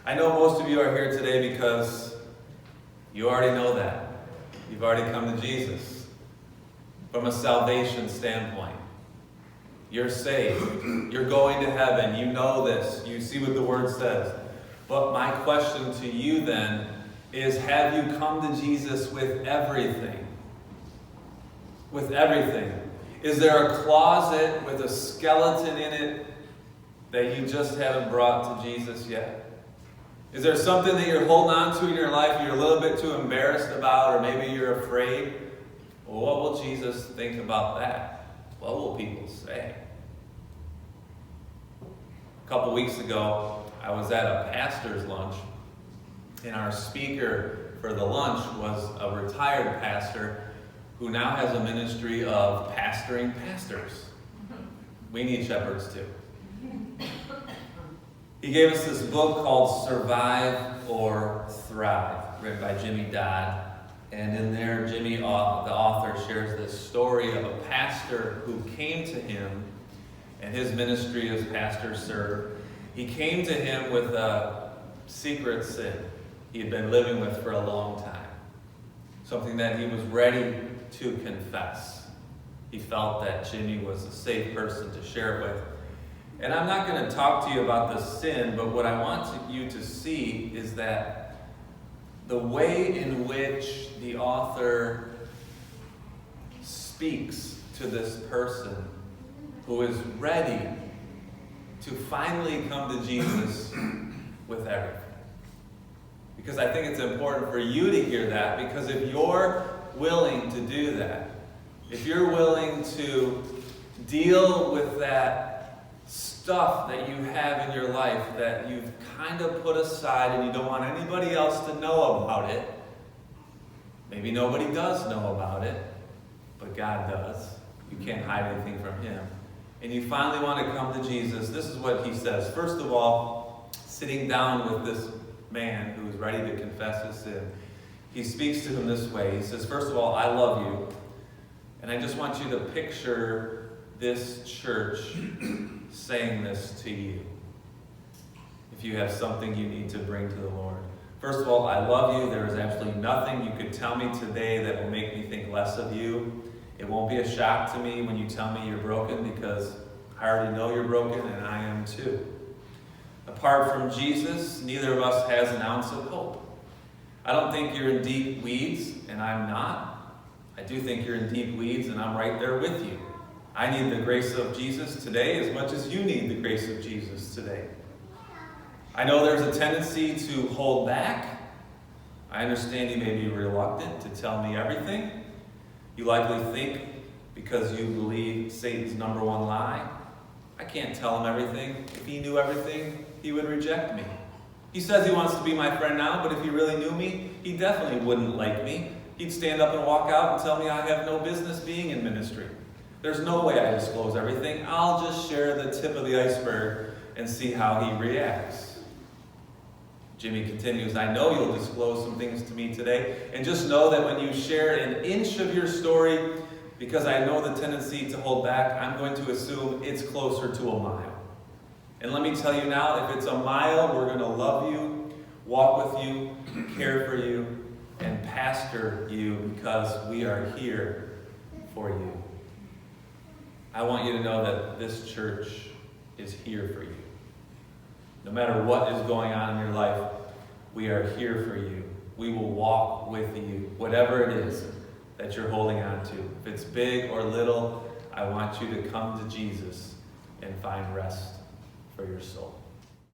I know most of you are here today because you already know that. You've already come to Jesus. From a salvation standpoint, you're saved. You're going to heaven. You know this. You see what the Word says. But my question to you then is, have you come to Jesus with everything? With everything. Is there a closet with a skeleton in it that you just haven't brought to Jesus yet? Is there something that you're holding on to in your life you're a little bit too embarrassed about, or maybe you're afraid? Well, what will Jesus think about that? What will people say? A couple weeks ago, I was at a pastor's lunch, and our speaker for the lunch was a retired pastor who now has a ministry of pastoring pastors. We need shepherds too. He gave us this book called Survive or Thrive, written by Jimmy Dodd. And in there, Jimmy, the author, shares this story of a pastor who came to him, and his ministry as pastor served. He came to him with a secret sin he had been living with for a long time. Something that he was ready to confess. He felt that Jimmy was a safe person to share it with. And I'm not going to talk to you about the sin, but what I want you to see is that the way in which the author speaks to this person who is ready to finally come to Jesus with everything. Because I think it's important for you to hear that, because if you're willing to do that, if you're willing to deal with that stuff that you have in your life that you've kind of put aside and you don't want anybody else to know about it, maybe nobody does know about it, but God does. You can't hide anything from Him. And you finally want to come to Jesus, this is what He says. First of all, sitting down with this man who is ready to confess his sin, He speaks to him this way. He says, first of all, I love you. And I just want you to picture this church saying this to you. If you have something you need to bring to the Lord. First of all, I love you. There is absolutely nothing you could tell me today that will make me think less of you. It won't be a shock to me when you tell me you're broken, because I already know you're broken and I am too. Apart from Jesus, neither of us has an ounce of hope. I don't think you're in deep weeds, and I'm not. I do think you're in deep weeds, and I'm right there with you. I need the grace of Jesus today as much as you need the grace of Jesus today. I know there's a tendency to hold back. I understand you may be reluctant to tell me everything. You likely think, because you believe Satan's number one lie, I can't tell him everything. If he knew everything, he would reject me. He says he wants to be my friend now, but if he really knew me, he definitely wouldn't like me. He'd stand up and walk out and tell me I have no business being in ministry. There's no way I disclose everything. I'll just share the tip of the iceberg and see how he reacts. Jimmy continues, I know you'll disclose some things to me today, and just know that when you share an inch of your story, because I know the tendency to hold back, I'm going to assume it's closer to a mile. And let me tell you now, if it's a mile, we're going to love you, walk with you, care for you, and pastor you, because we are here for you. I want you to know that this church is here for you. No matter what is going on in your life, we are here for you. We will walk with you, whatever it is that you're holding on to. If it's big or little, I want you to come to Jesus and find rest for your soul.